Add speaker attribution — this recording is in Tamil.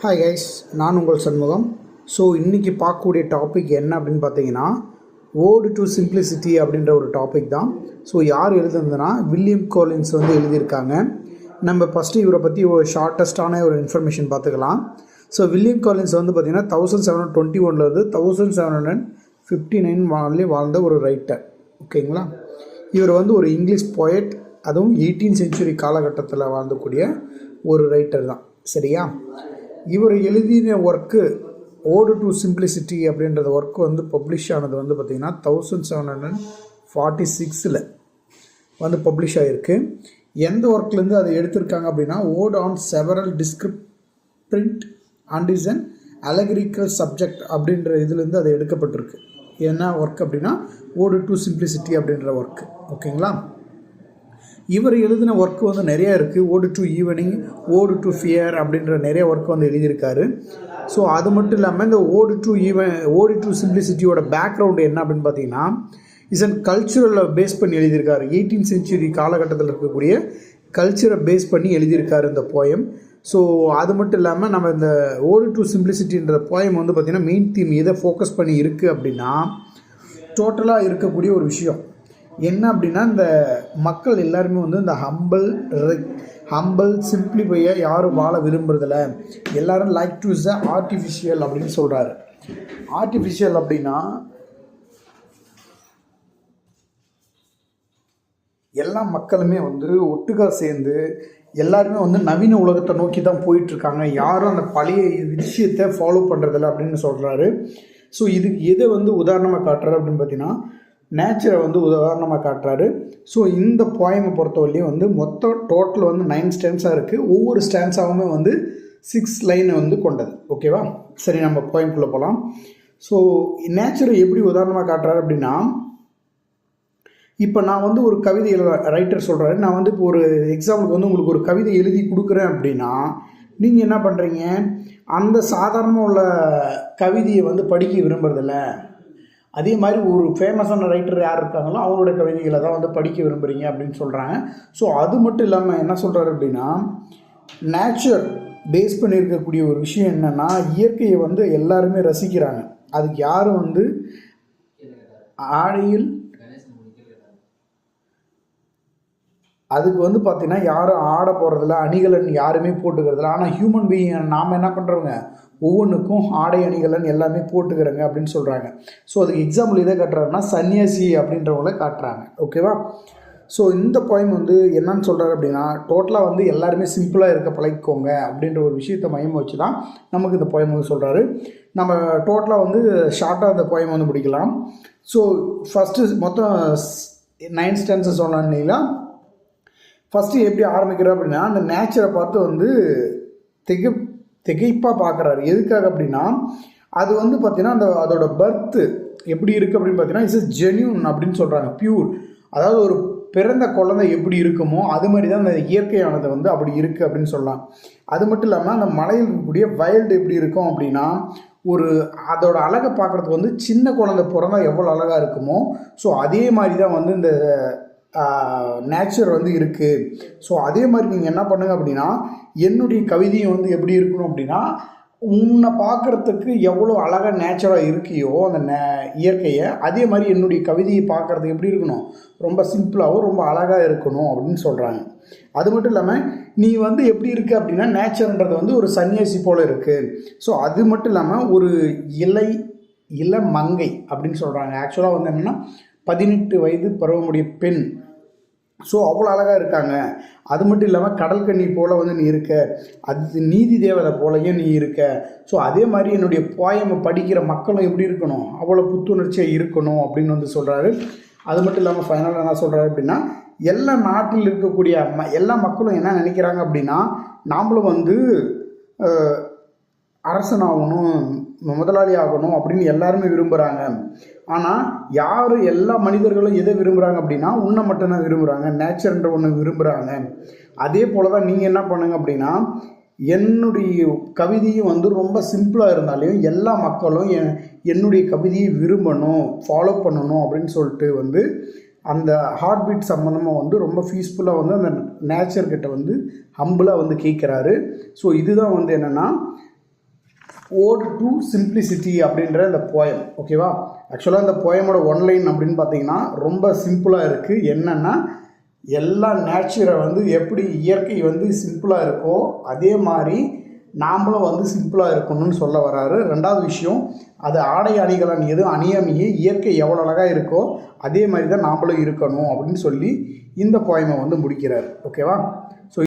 Speaker 1: ஹாய் கைஸ், நான் உங்கள் சண்முகம். ஸோ இன்றைக்கி பார்க்கக்கூடிய டாபிக் என்ன அப்படின்னு பார்த்தீங்கன்னா, ஓடு டு சிம்பிளிசிட்டி அப்படின்ற ஒரு டாபிக் தான். ஸோ யார் எழுதுனதுன்னா வில்லியம் காலின்ஸ் வந்து எழுதியிருக்காங்க. நம்ம ஃபஸ்ட்டு இவரை பற்றி ஒரு ஷார்ட்டஸ்டான ஒரு இன்ஃபர்மேஷன் பார்த்துக்கலாம். ஸோ வில்லியம் காலின்ஸ் வந்து பார்த்திங்கன்னா 1721 1759 வாழ்ந்த ஒரு ரைட்டர். ஓகேங்களா? இவர் வந்து ஒரு இங்கிலீஷ் போயட், அதுவும் 18th century காலகட்டத்தில் வாழ்ந்தக்கூடிய ஒரு ரைட்டர் தான். சரியா? இவர் எழுதின ஒர்க்கு ஓடு டு சிம்பிளிசிட்டி அப்படின்றது ஒர்க்கு வந்து பப்ளிஷ் ஆனது வந்து பார்த்திங்கன்னா 1746 வந்து பப்ளிஷ் ஆகிருக்கு. எந்த ஒர்க்லேருந்து அதை எடுத்திருக்காங்க அப்படின்னா, ஓட் ஆன் செவரல் டிஸ்கிரிப்ட் and is an allegorical subject அப்படின்ற இதுலேருந்து அது எடுக்கப்பட்டிருக்கு. என்ன ஒர்க் அப்படின்னா, ஓடு டு சிம்பிளிசிட்டி அப்படின்ற ஒர்க்கு. ஓகேங்களா? இவர் எழுதின ஒர்க்கு வந்து நிறையா இருக்குது. ஓடு டு ஈவனிங், ஓடு டு ஃபியர் அப்படின்ற நிறைய ஒர்க் வந்து எழுதியிருக்காரு. ஸோ அது மட்டும் இல்லாமல் இந்த ஓடு டு சிம்பிளிசிட்டியோட பேக்ரவுண்டு என்ன அப்படின்னு பார்த்தீங்கன்னா, இஸ் அண்ட் கல்ச்சுரலை பேஸ் பண்ணி எழுதியிருக்காரு. 18th century காலகட்டத்தில் இருக்கக்கூடிய கல்ச்சரை பேஸ் பண்ணி எழுதியிருக்காரு இந்த போயம். ஸோ அது மட்டும் இல்லாமல் நம்ம இந்த ஓடு டு சிம்பிளிசிட்டின்ற போயம் வந்து பார்த்திங்கன்னா மெயின் தீம் எதை ஃபோக்கஸ் பண்ணி இருக்குது அப்படின்னா, டோட்டலாக இருக்கக்கூடிய ஒரு விஷயம் என்ன அப்படின்னா, இந்த மக்கள் எல்லாருமே வந்து இந்த ஹம்பிள் சிம்பிளிஃபையை யாரும் வாழ விரும்புறதில்ல. எல்லோரும் லைக் டு இஸ் ஆர்டிஃபிஷியல் அப்படின்னு சொல்கிறாரு. ஆர்டிஃபிஷியல் அப்படின்னா எல்லா மக்களுமே வந்து ஒட்டுக்கா சேர்ந்து எல்லாருமே வந்து நவீன உலகத்தை நோக்கி தான் போயிட்டுருக்காங்க. யாரும் அந்த பழைய விஷயத்தை ஃபாலோ பண்ணுறதில்ல அப்படின்னு சொல்கிறாரு. ஸோ இதுக்கு எதை வந்து உதாரணமாக காட்டுறாரு அப்படின்னு பார்த்தீங்கன்னா, நேச்சரை வந்து உதாரணமாக காட்டுறாரு. ஸோ இந்த போயமை பொறுத்தவரையிலையும் வந்து மொத்தம் டோட்டல் வந்து 9 ஸ்டான்ஸாக இருக்குது. ஒவ்வொரு ஸ்டான்ஸாகவுமே வந்து 6 லைன் வந்து கொண்டது. ஓகேவா? சரி, நம்ம போயம்குள்ளே போகலாம். ஸோ நேச்சரை எப்படி உதாரணமாக காட்டுறாரு அப்படின்னா, இப்போ நான் வந்து ஒரு கவிதை ரைட்டர் சொல்கிறாரு, நான் வந்து இப்போ ஒரு எக்ஸாம்பிளுக்கு வந்து உங்களுக்கு ஒரு கவிதை எழுதி கொடுக்குறேன் அப்படின்னா, நீங்கள் என்ன பண்ணுறீங்க, அந்த சாதாரணமாக உள்ள கவிதையை வந்து படிக்க விரும்புறதில்ல. அதே மாதிரி ஒரு ஃபேமஸான ரைட்டர் யார் இருக்காங்களோ அவங்களோட கவிதைகளை தான் வந்து படிக்க விரும்புகிறீங்க அப்படின்னு சொல்கிறாங்க. ஸோ அது மட்டும் இல்லாமல் என்ன சொல்கிறாரு அப்படின்னா, நேச்சர் பேஸ் பண்ணியிருக்கக்கூடிய ஒரு விஷயம் என்னென்னா, இயற்கையை வந்து எல்லாருமே ரசிக்கிறாங்க. அதுக்கு யாரும் வந்து அதுக்கு வந்து பார்த்திங்கன்னா யாரும் ஆட போகிறதில்ல, அணிகலன் யாருமே போட்டுக்கிறதில்ல. ஆனால் ஹியூமன் பீயிங் நாம் என்ன பண்ணுறவங்க, ஒவ்வொன்றுக்கும் ஆடை அணிகலன் எல்லாமே போட்டுக்கிறங்க அப்படின்னு சொல்கிறாங்க. ஸோ அதுக்கு எக்ஸாம்பிள் எதை காட்டுறாருன்னா, சன்னியாசி அப்படின்றவங்கள காட்டுறாங்க. ஓகேவா? ஸோ இந்த போயம் வந்து என்னன்னு சொல்கிறாரு அப்படின்னா, டோட்டலாக வந்து எல்லாருமே சிம்பிளாக இருக்க பழகிக்கோங்க அப்படின்ற ஒரு விஷயத்தை மையமாக வச்சு தான் நமக்கு இந்த போயம் வந்து சொல்கிறாரு. நம்ம டோட்டலாக வந்து ஷார்ட்டாக இந்த போயம் வந்து முடிக்கலாம். ஸோ ஃபஸ்ட்டு மொத்தம் 9 ஸ்டான்ஸஸ் சொன்னாங்களா. ஃபஸ்ட்டு எப்படி ஆரம்பிக்கிறார் அப்படின்னா, அந்த நேச்சரை பார்த்து வந்து திகைப்பாக பார்க்குறாரு. எதுக்காக அப்படின்னா, அது வந்து பார்த்திங்கன்னா அதோட பர்த்து எப்படி இருக்குது அப்படின்னு பார்த்தீங்கன்னா, இட்ஸ் ஜென்யூன் அப்படின்னு சொல்கிறாங்க. பியூர், அதாவது ஒரு பிறந்த குழந்தை எப்படி இருக்குமோ அது மாதிரி தான் அந்த இயற்கையானது வந்து அப்படி இருக்குது அப்படின்னு சொல்லலாம். அது மட்டும் இல்லாமல் அந்த மலையில் இருக்கக்கூடிய வைல்டு எப்படி இருக்கும் அப்படின்னா, ஒரு அதோட அழகை பார்க்குறதுக்கு வந்து சின்ன குழந்தை பிறந்தா எவ்வளோ அழகாக இருக்குமோ, ஸோ அதே மாதிரி தான் வந்து இந்த நேச்சர் வந்து இருக்குது. ஸோ அதே மாதிரி நீங்கள் என்ன பண்ணுங்க அப்படின்னா, என்னுடைய கவிதையும் வந்து எப்படி இருக்கணும் அப்படின்னா, உன்னை பார்க்குறதுக்கு எவ்வளோ அழகாக நேச்சராக இருக்கியோ அந்த இயற்கையை, அதே மாதிரி என்னுடைய கவிதையை பார்க்குறதுக்கு எப்படி இருக்கணும், ரொம்ப சிம்பிளாகவும் ரொம்ப அழகாக இருக்கணும் அப்படின்னு சொல்கிறாங்க. அது மட்டும் இல்லாமல் நீ வந்து எப்படி இருக்குது அப்படின்னா, நேச்சர்ன்றது வந்து ஒரு சன்னியாசி போல் இருக்குது. ஸோ அது மட்டும் இல்லாமல் ஒரு இள மங்கை அப்படின்னு சொல்கிறாங்க. ஆக்சுவலாக வந்து என்னென்னா 18 வயது பருவமுடைய பெண். ஸோ அவ்வளோ அழகாக இருக்காங்க. அது மட்டும் இல்லாமல் கடல் கன்னி போல் வந்து நீ இருக்க, அது நீதி தேவதை போலையும் நீ இருக்க. ஸோ அதே மாதிரி என்னுடைய போயமை படிக்கிற மக்களும் எப்படி இருக்கணும், அவ்வளோ புத்துணர்ச்சியாக இருக்கணும் அப்படின்னு வந்து சொல்கிறாரு. அது மட்டும் இல்லாமல் ஃபைனலாக என்ன சொல்கிறாரு அப்படின்னா, எல்லா நாட்டில் இருக்கக்கூடிய எல்லா மக்களும் என்ன நினைக்கிறாங்க அப்படின்னா, நாமளும் வந்து அரசனாகணும், முதலாளி ஆகணும் அப்படின்னு எல்லாருமே விரும்புகிறாங்க. ஆனால் யார் எல்லா மனிதர்களும் எதை விரும்புகிறாங்க அப்படின்னா, உன்னை மட்டும்தான் விரும்புகிறாங்க, நேச்சர்ன்ற ஒன்று விரும்புகிறாங்க. அதே போல் தான் நீங்கள் என்ன பண்ணுங்க அப்படின்னா, என்னுடைய கவிதையும் வந்து ரொம்ப சிம்பிளாக இருந்தாலையும் எல்லா மக்களும் என்னுடைய கவிதையை விரும்பணும், ஃபாலோ பண்ணணும் அப்படின்னு சொல்லிட்டு வந்து அந்த ஹார்ட் பீட் சம்மந்தமாக வந்து ரொம்ப பீஸ்ஃபுல்லாக வந்து அந்த நேச்சர்கிட்ட வந்து ஹம்பிளாக வந்து கேட்குறாரு. ஸோ இதுதான் வந்து என்னென்னா ஓடு டு சிம்பிளிசிட்டி அப்படின்ற இந்த போயம். ஓகேவா? ஆக்சுவலாக இந்த போயமோட ஒன்லைன் அப்படின்னு பார்த்தீங்கன்னா ரொம்ப சிம்பிளாக இருக்குது. என்னென்னா, எல்லா நேச்சரை வந்து எப்படி இயற்கை வந்து சிம்பிளாக இருக்கோ அதே மாதிரி நாம்ளும் வந்து சிம்பிளாக இருக்கணும்னு சொல்ல வராரு. ரெண்டாவது விஷயம், அது ஆடை அணிகலன் எதுவும் அணியாமையே இயற்கை எவ்வளோ அழகாக இருக்கோ அதே மாதிரி தான் நாம்ளும் இருக்கணும் அப்படின்னு சொல்லி இந்த போயமை வந்து முடிக்கிறார். ஓகேவா? ஸோ